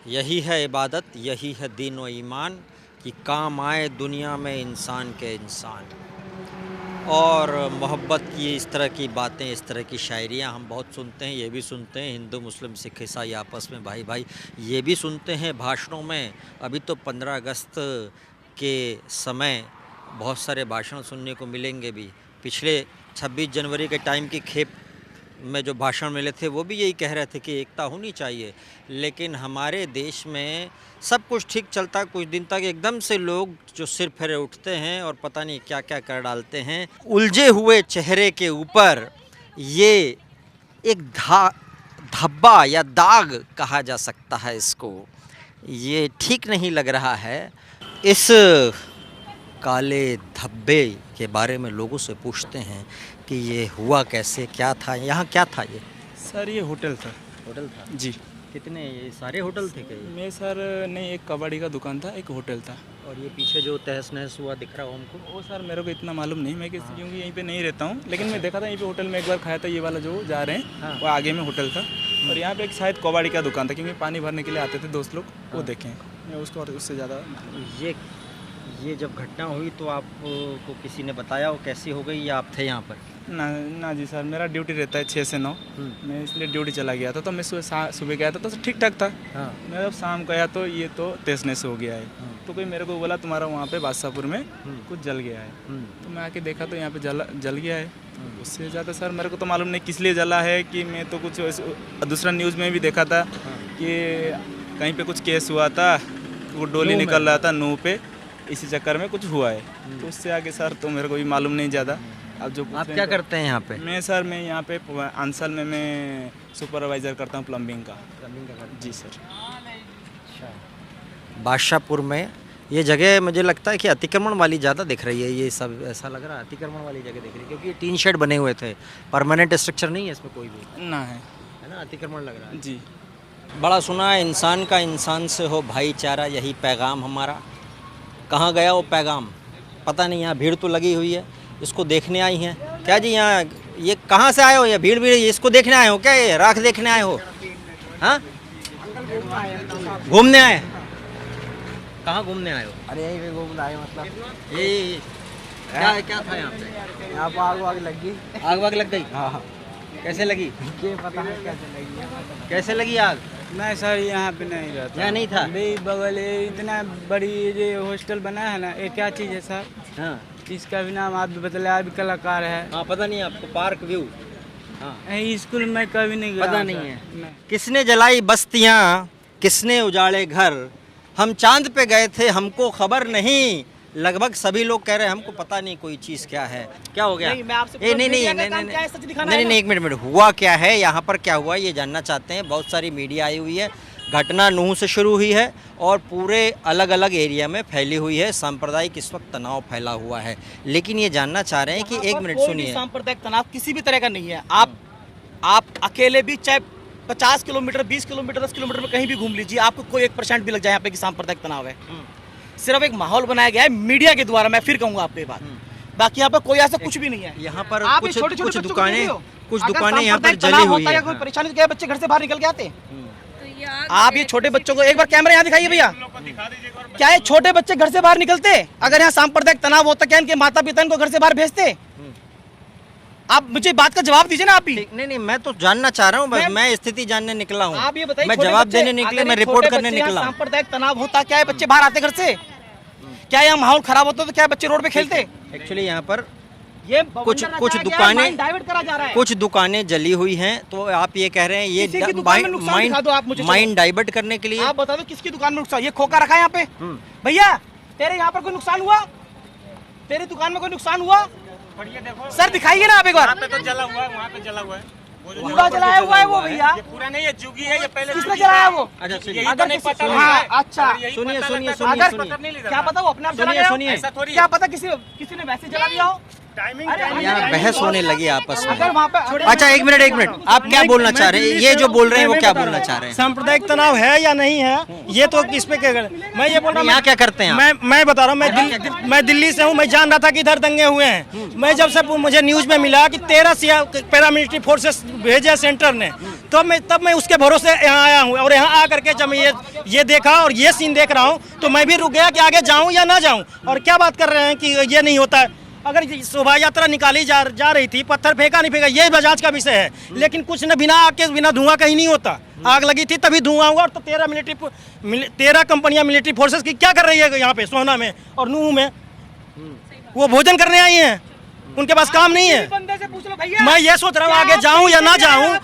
यही है इबादत, यही है दीन व ईमान कि काम आए दुनिया में इंसान के इंसान। और मोहब्बत की इस तरह की बातें, इस तरह की शायरियाँ हम बहुत सुनते हैं, ये भी सुनते हैं हिंदू मुस्लिम सिख ईसाई आपस में भाई भाई, ये भी सुनते हैं भाषणों में। अभी तो 15 अगस्त के समय बहुत सारे भाषण सुनने को मिलेंगे भी। पिछले 26 जनवरी के टाइम की खेप में जो भाषण मिले थे वो भी यही कह रहे थे कि एकता होनी चाहिए। लेकिन हमारे देश में सब कुछ ठीक चलता है, कुछ दिन तक एकदम से लोग जो सिर फेरे उठते हैं और पता नहीं क्या क्या कर डालते हैं। उलझे हुए चेहरे के ऊपर ये एक धब्बा या दाग कहा जा सकता है इसको, ये ठीक नहीं लग रहा है। इस काले धब्बे के बारे में लोगों से पूछते हैं कि ये हुआ कैसे, क्या था, यहाँ क्या था ये? सर ये होटल था। होटल था जी। कितने, ये सारे होटल थे क्या? मैं सर नहीं, एक कबाड़ी का दुकान था, एक होटल था। और ये पीछे जो तहस नहस हुआ दिख रहा हो हमको, वो सर मेरे को इतना मालूम नहीं, मैं क्योंकि यहीं पे नहीं रहता हूँ, लेकिन मैं देखा था यहीं पे होटल में एक बार खाया था। ये वाला जो जा रहे हैं हाँ। वो आगे में होटल था, और यहाँ पे एक शायद कबाड़ी का दुकान था, क्योंकि पानी भरने के लिए आते थे दोस्त लोग, वो देखें मैं उसको, और उससे ज़्यादा। ये जब घटना हुई तो आपको किसी ने बताया वो कैसी हो गई या आप थे यहाँ पर? ना जी सर, मेरा ड्यूटी रहता है 6 से 9, मैं इसलिए ड्यूटी चला गया था। तो मैं सुबह गया था तो ठीक ठाक था। हाँ। मैं जब शाम गया तो ये तो तेजनेस हो गया है। तो कोई मेरे को बोला तुम्हारा वहाँ पे बादशाहपुर में कुछ जल गया है। तो मैं आके देखा तो यहाँ पे जल गया है। उससे ज़्यादा सर मेरे को तो मालूम नहीं किस लिए जला है, कि मैं तो कुछ दूसरा न्यूज़ में भी देखा था कि कहीं पे कुछ केस हुआ था, वो डोली निकल रहा था नूह पे, इसी चक्कर में कुछ हुआ है। तो उससे आगे सर तो मेरे को भी मालूम नहीं ज़्यादा। अब जो आप क्या करते हैं यहाँ पे? मैं यहाँ पे अंसल में मैं सुपरवाइज़र करता हूँ प्लम्बिंग का। जी सर। बादशाहपुर में ये जगह मुझे लगता है कि अतिक्रमण वाली ज़्यादा दिख रही है, ये सब ऐसा लग रहा है अतिक्रमण वाली जगह दिख रही है, क्योंकि टीन शेड बने हुए थे, परमानेंट स्ट्रक्चर नहीं है इसमें कोई भी, ना है है ना, अतिक्रमण लग रहा है। जी। बड़ा सुना है इंसान का इंसान से हो भाईचारा, यही पैगाम हमारा। कहाँ गया वो पैगाम पता नहीं। यहाँ भीड़ तो लगी हुई है, इसको देखने आई हैं क्या जी? यहाँ ये कहाँ से आए हो? ये भीड़ इसको देखने आए हो क्या? ये राख देखने आए हो? हाँ, घूमने आए? कहाँ घूमने आए हो? अरे यहीं पे घूमने आए, मतलब ये क्या था यहाँ पे? यहाँ पर आग वाग लग गई। आग वाग लग गई? हाँ, कैसे लगी? ये पता है कैसे लगी। कैसे लगी आग? नहीं सर, यहाँ पे नहीं रहता। यहाँ नहीं था? भाई बगल इतना बड़ी ये हॉस्टल बना है ना, ये क्या चीज़ है सर? हाँ इसका भी नाम आप बतलाया, भी कलाकार है। हाँ, पता नहीं आपको, पार्क व्यू। हाँ, यही स्कूल में कभी नहीं गया पता हूँ नहीं सर। है। नहीं। किसने जलाई बस्तियाँ, किसने उजाड़े घर, हम चांद पे गए थे हमको खबर नहीं। लगभग सभी लोग कह रहे हैं हमको पता नहीं कोई चीज़ क्या है। क्या हो गया? नहीं, एक मिनट, हुआ क्या है यहाँ पर, क्या हुआ ये जानना चाहते हैं। बहुत सारी मीडिया आई हुई है। घटना नूह से शुरू हुई है और पूरे अलग अलग एरिया में फैली हुई है। सांप्रदायिक इस वक्त तनाव फैला हुआ है, लेकिन ये जानना चाह रहे हैं कि एक मिनट सुनिए। सांप्रदायिक तनाव किसी भी तरह का नहीं है। आप अकेले भी चाहे 50 किलोमीटर, 20 किलोमीटर, 10 किलोमीटर में कहीं भी घूम लीजिए, आपको कोई 1% भी लग जाए यहाँ पे कि सांप्रदायिक तनाव है। सिर्फ एक माहौल बनाया गया है मीडिया के द्वारा। मैं फिर कहूँगा आपको ये बात, बाकी यहाँ पर कोई ऐसा कुछ भी नहीं है। यहाँ पर आप कुछ छोटे-छोटे कुछ बच्चों को दुकानें देख रहे हो? कुछ अगर दुकानें यहाँ पर सांप्रदायिक जली तनाव हुई होता है, है। कोई परेशानी तो क्या बच्चे घर से बाहर निकल के आते? आप ये छोटे बच्चों को एक बार कैमरा यहाँ दिखाइए भैया, क्या ये छोटे बच्चे घर से बाहर निकलते? अगर यहाँ सांप्रदायिक तनाव होता, क्या इनके माता पिता इनको घर से बाहर भेजते? आप मुझे बात का जवाब दीजिए ना आप भी। नहीं, मैं तो जानना चाह रहा हूँ, मैं स्थिति जानने निकला हूँ। आप ये बताइए, मैं छोटे जवाब बच्चे- देने निकले, अगर मैं ये रिपोर्ट छोटे करने बच्चे यहाँ निकला हूँ। सांप्रदायिक तनाव होता, क्या ये बच्चे बाहर आते घर से? क्या यहाँ माहौल खराब होता तो क्या बच्चे रोड पे खेलते? एक्चुअली यहाँ पर ये कुछ दुकानें डाइवर्ट करा जा रहा है। कुछ दुकानें जली हुई हैं, तो आप ये कह रहे हैं ये किसी की दुकान में नुकसान दिखा दो आप मुझे। माइंड डाइवर्ट करने के लिए। आप बता दो किसकी दुकान में नुकसान? ये खोखा रखा है यहाँ पे भैया, तेरे यहाँ पर कोई नुकसान हुआ? तेरी दुकान में कोई नुकसान हुआ? सर दिखाइए ना आप एक बार। वहाँ पे तो जला हुआ है, वहाँ पे जला हुआ है। पूरा जलाया हुआ है वो भैया। ये पूरा नहीं है, जुगी है ये पहले। किसने जलाया वो? अच्छा सुनिए, यही तो नहीं पता लगा हाँ, है। अच्छा और यही सुनिए, पता सुनिए, लगता सुनिए, है, सुनिए। पता नहीं लगा। क्या पता वो अपने आप जला गया हो? सुनिए। ऐसा थोड़ी है। क्या पता किसी ने वैसे जला दिया हो? टाइमिंग यहाँ बहस होने लगी आपस में। अगर वहाँ पे अच्छा एक मिनट, आप क्या बोलना चाह रहे हैं? ये जो बोल रहे हैं वो क्या बोलना चाह रहे हैं? सांप्रदायिक तनाव है या नहीं है, ये तो इस पे क्या करें। मैं ये बोल रहा हूँ, यहाँ क्या करते हैं आप? मैं बता रहा हूँ, मैं दिल्ली से हूँ। मैं जान रहा था कि इधर दंगे हुए हैं। मैं जब से मुझे न्यूज में मिला कि 13 पैरामिलिट्री फोर्सेस भेजे सेंटर ने, तब मैं उसके भरोसे यहाँ आया हूँ, और यहाँ आ करके जब मैं ये देखा और ये सीन देख रहा हूँ तो मैं भी रुक गया कि आगे जाऊँ या ना जाऊँ। और क्या बात कर रहे हैं कि ये नहीं होता है। अगर शोभा यात्रा निकाली जा रही थी, पत्थर फेंका नहीं फेंका, ये बजाज का विषय है, लेकिन कुछ न बिना आग के बिना धुआं कहीं नहीं होता। आग लगी थी तभी धुआं हुआ। और तो 13 कंपनियां मिलिट्री फोर्सेस की क्या कर रही है यहाँ पे सोहना में और नूह में? वो भोजन करने आई हैं, उनके पास काम नहीं है। बंदे से पूछ लो भैया, मैं ये सोच रहा हूँ आगे जाऊँ या ना जाऊँ।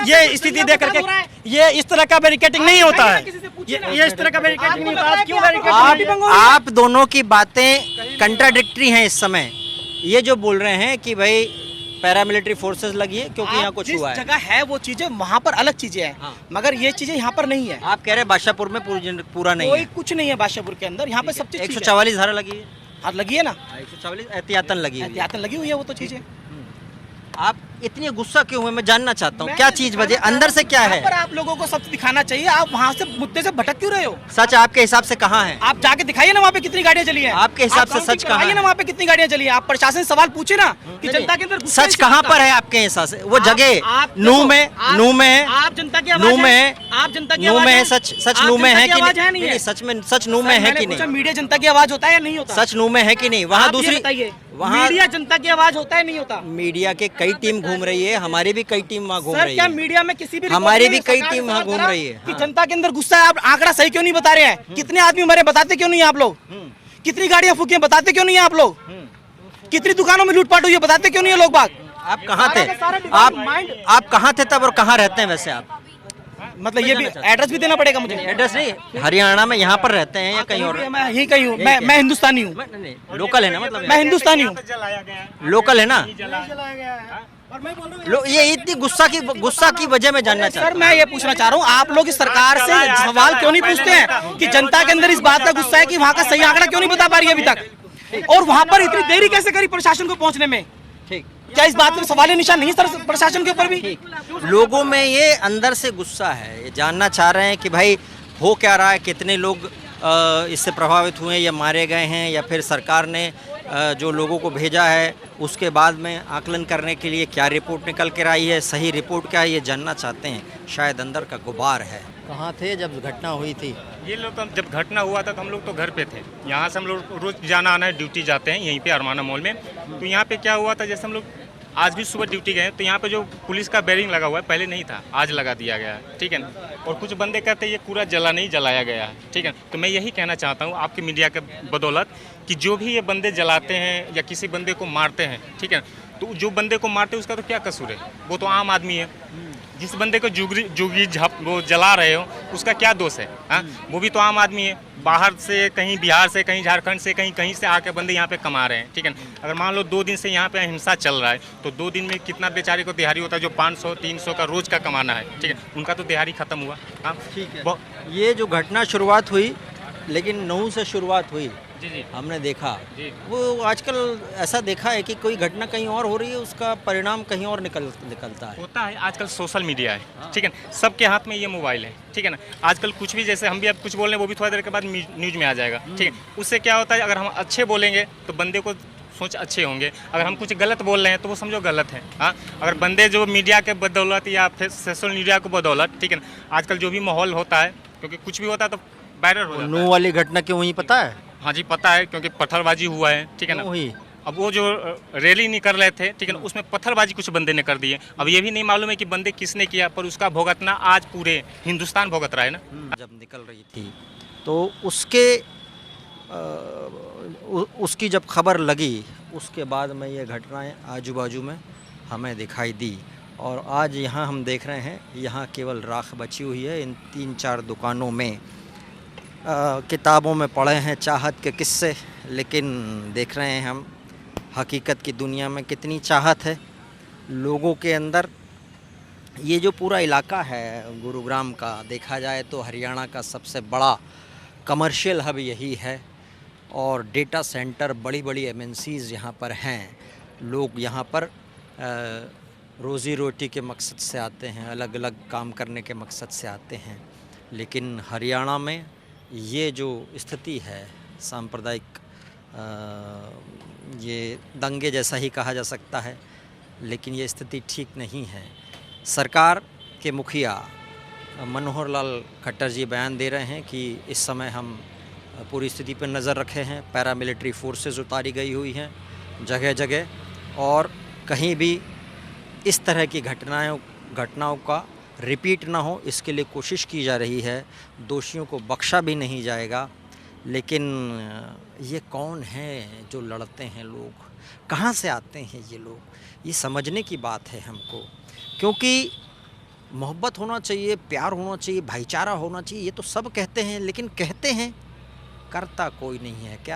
ये स्थिति देख करके ये इस तरह का बैरिकेडिंग नहीं होता है। ये इस तरह का बैरिकेडिंग नहीं होता। आज क्यों बैरिकेडिंग? आप दोनों की बातें कंट्राडिक्टरी हैं इस समय। ये जो बोल रहे हैं कि भाई पैरामिलिट्री फोर्सेस लगी है क्योंकि यहाँ कुछ हुआ है। जगह है वो चीजें वहाँ पर अलग चीजें हैं, हाँ। मगर ये चीजें यहाँ पर नहीं है। आप कह रहे हैं बादशाहपुर में पूरा नहीं कोई है। कुछ नहीं है बादशाहपुर के अंदर, यहाँ पे सब चीज 144 धारा लगी है। हाथ लगी है ना, 144 एहतियातन लगी हुई है। एहतियातन लगी हुई है वो तो चीजें। आप इतनी गुस्सा क्यों हुए? मैं जानना चाहता हूँ क्या चीज वजह, अंदर से क्या है? यहाँ पर आप लोगों को सब दिखाना चाहिए। आप वहाँ से मुद्दे से भटक क्यों रहे हो? सच आपके हिसाब से कहाँ है? आप जाके दिखाइए ना वहाँ पे कितनी गाड़ियाँ चली हैं। आपके हिसाब से सच कहाँ है? ना वहाँ पे कितनी गाड़ियाँ चली हैं। आप प्रशासन से सवाल पूछे ना कि जनता के अंदर गुस्सा सच कहाँ पर है आपके हिसाब से? वो जगह नूह में है, आप जनता की नूह में है, आप जनता की नूह में है। आवाज सच नूह में है कि आवाज है नहीं? नहीं? सच में सच नूह में है कि नहीं? मीडिया जनता की आवाज होता है या नहीं होता? सच नूह में है कि नहीं? वहाँ आप ये दूसरी बताइए, वहाँ मीडिया जनता की आवाज होता है नहीं होता? मीडिया के कई टीम घूम रही है, हमारी भी कई टीम वहाँ घूम सर रही क्या है। मीडिया में किसी भी हमारी रिपोर्ट भी में कई सरकार टीम वहाँ सवाल घूम करा रही है। कि हाँ। जनता के अंदर गुस्सा है, आप आंकड़ा सही क्यों नहीं बता रहे हैं? कितने आदमी मरे बताते क्यों नहीं है आप लोग? कितनी गाड़ियां फूकी हैं बताते क्यों नहीं है आप लोग? कितनी दुकानों में लूटपाट हुई है बताते क्यों नहीं है लोग बाग? आप कहाँ थे? सारा डिपार्टमेंट माइंड आप कहाँ थे तब और कहाँ रहते हैं वैसे आप? मतलब ये भी एड्रेस भी देना पड़ेगा मुझे। एड्रेस नहीं, हरियाणा में यहाँ पर रहते हैं या कहीं और? मैं यहीं कहीं हूँ, मैं हिंदुस्तानी हूँ, नहीं, लोकल है ना, मतलब मैं हिंदुस्तानी हूँ। जलाया गया है। लोकल है ना? और मैं बोल रहा हूँ ये इतनी गुस्सा की वजह मैं जानना चाहता सर मैं ये पूछना चाह रहा हूँ, आप लोग इस सरकार से सवाल क्यों नहीं पूछते हैं कि जनता के अंदर इस बात का गुस्सा है कि वहाँ का सही आंकड़ा क्यों नहीं बता पा रही है अभी तक, और वहाँ पर इतनी देरी कैसे करी प्रशासन को पहुँचने में? ठीक। क्या इस बात में सवाल निशान नहीं सर प्रशासन के ऊपर भी? लोगों में ये अंदर से गुस्सा है, ये जानना चाह रहे हैं कि भाई हो क्या रहा है, कितने लोग इससे प्रभावित हुए या मारे गए हैं, या फिर सरकार ने जो लोगों को भेजा है उसके बाद में आकलन करने के लिए क्या रिपोर्ट निकल कर आई है, सही रिपोर्ट क्या है, ये जानना चाहते हैं। शायद अंदर का गुबार है। कहाँ थे जब घटना हुई थी? ये लोग तो जब घटना हुआ था तो हम लोग तो घर पे थे। यहाँ से हम लोग रोज जाना आना है, ड्यूटी जाते हैं यहीं पे अरमाना मॉल में। तो यहाँ पे क्या हुआ था, जैसे हम लोग आज भी सुबह ड्यूटी गए तो यहाँ पे जो पुलिस का बैरिंग लगा हुआ है, पहले नहीं था, आज लगा दिया गया है, ठीक है ना। और कुछ बंदे कहते हैं ये पूरा जला नहीं जलाया गया है, ठीक है। तो मैं यही कहना चाहता हूँ आपकी मीडिया के बदौलत कि जो भी ये बंदे जलाते हैं या किसी बंदे को मारते हैं, ठीक है, तो जो बंदे को मारते हैं उसका तो क्या कसूर है? वो तो आम आदमी है। जिस बंदे को जुगी वो जला रहे हो उसका क्या दोष है? हाँ, वो भी तो आम आदमी है। बाहर से कहीं बिहार से, कहीं झारखंड से, कहीं से आके बंदे यहाँ पे कमा रहे हैं, ठीक है। अगर मान लो 2 दिन से यहाँ पे हिंसा चल रहा है तो 2 दिन में कितना बेचारे को दिहाड़ी होता है? जो 500-300 का रोज का कमाना है, ठीक है, उनका तो दिहाड़ी खत्म हुआ। हाँ ठीक है। ये जो घटना शुरुआत हुई, लेकिन नूह से शुरुआत हुई, जी जी हमने देखा जी। वो आजकल ऐसा देखा है कि कोई घटना कहीं और हो रही है, उसका परिणाम कहीं और निकलता है। होता है। आजकल सोशल मीडिया है, ठीक है, सबके हाथ में ये मोबाइल है, ठीक है ना। आजकल कुछ भी, जैसे हम भी अब कुछ बोल रहे हैं वो भी थोड़ी देर के बाद न्यूज में आ जाएगा, ठीक है। उससे क्या होता है, अगर हम अच्छे बोलेंगे तो बंदे को सोच अच्छे होंगे, अगर हम कुछ गलत बोल रहे हैं तो वो समझो गलत है। हाँ, अगर बंदे जो मीडिया के बदौलत या फिर सोशल मीडिया को बदौलत, ठीक है ना, आजकल जो भी माहौल होता है, क्योंकि कुछ भी होता है तो वायरल हो जाता नूह है। वाली घटना क्यों हुई पता है? हाँ जी पता है, क्योंकि पत्थरबाजी हुआ है, ठीक है ना। क्यों हुई? अब वो जो रैली निकल रहे थे, ठीक है ना, उसमें पत्थरबाजी कुछ बंदे ने कर दी है। अब ये भी नहीं मालूम है कि बंदे किसने किया, पर उसका भुगतना आज पूरे हिंदुस्तान भुगत रहा है ना। जब निकल रही थी तो उसकी जब खबर लगी उसके बाद में ये घटनाएं आजू बाजू में हमें दिखाई दी। और आज यहाँ हम देख रहे हैं, यहाँ केवल राख बची हुई है। इन 3-4 दुकानों में किताबों में पढ़े हैं चाहत के किस्से, लेकिन देख रहे हैं हम हकीकत की दुनिया में कितनी चाहत है लोगों के अंदर। ये जो पूरा इलाका है गुरुग्राम का, देखा जाए तो हरियाणा का सबसे बड़ा कमर्शियल हब यही है, और डेटा सेंटर, बड़ी बड़ी एमएनसीज़ यहाँ पर हैं। लोग यहाँ पर रोज़ी रोटी के मकसद से आते हैं, अलग अलग काम करने के मकसद से आते हैं। लेकिन हरियाणा में ये जो स्थिति है सांप्रदायिक, ये दंगे जैसा ही कहा जा सकता है, लेकिन ये स्थिति ठीक नहीं है। सरकार के मुखिया मनोहर लाल खट्टर जी बयान दे रहे हैं कि इस समय हम पूरी स्थिति पर नज़र रखे हैं। पैरामिलिट्री फोर्सेस उतारी गई हुई हैं जगह जगह और कहीं भी इस तरह की घटनाओं का रिपीट ना हो इसके लिए कोशिश की जा रही है। दोषियों को बख्शा भी नहीं जाएगा। लेकिन ये कौन है जो लड़ते हैं लोग, कहाँ से आते हैं ये लोग, ये समझने की बात है हमको। क्योंकि मोहब्बत होना चाहिए, प्यार होना चाहिए, भाईचारा होना चाहिए, ये तो सब कहते हैं, लेकिन कहते हैं करता कोई नहीं है। क्या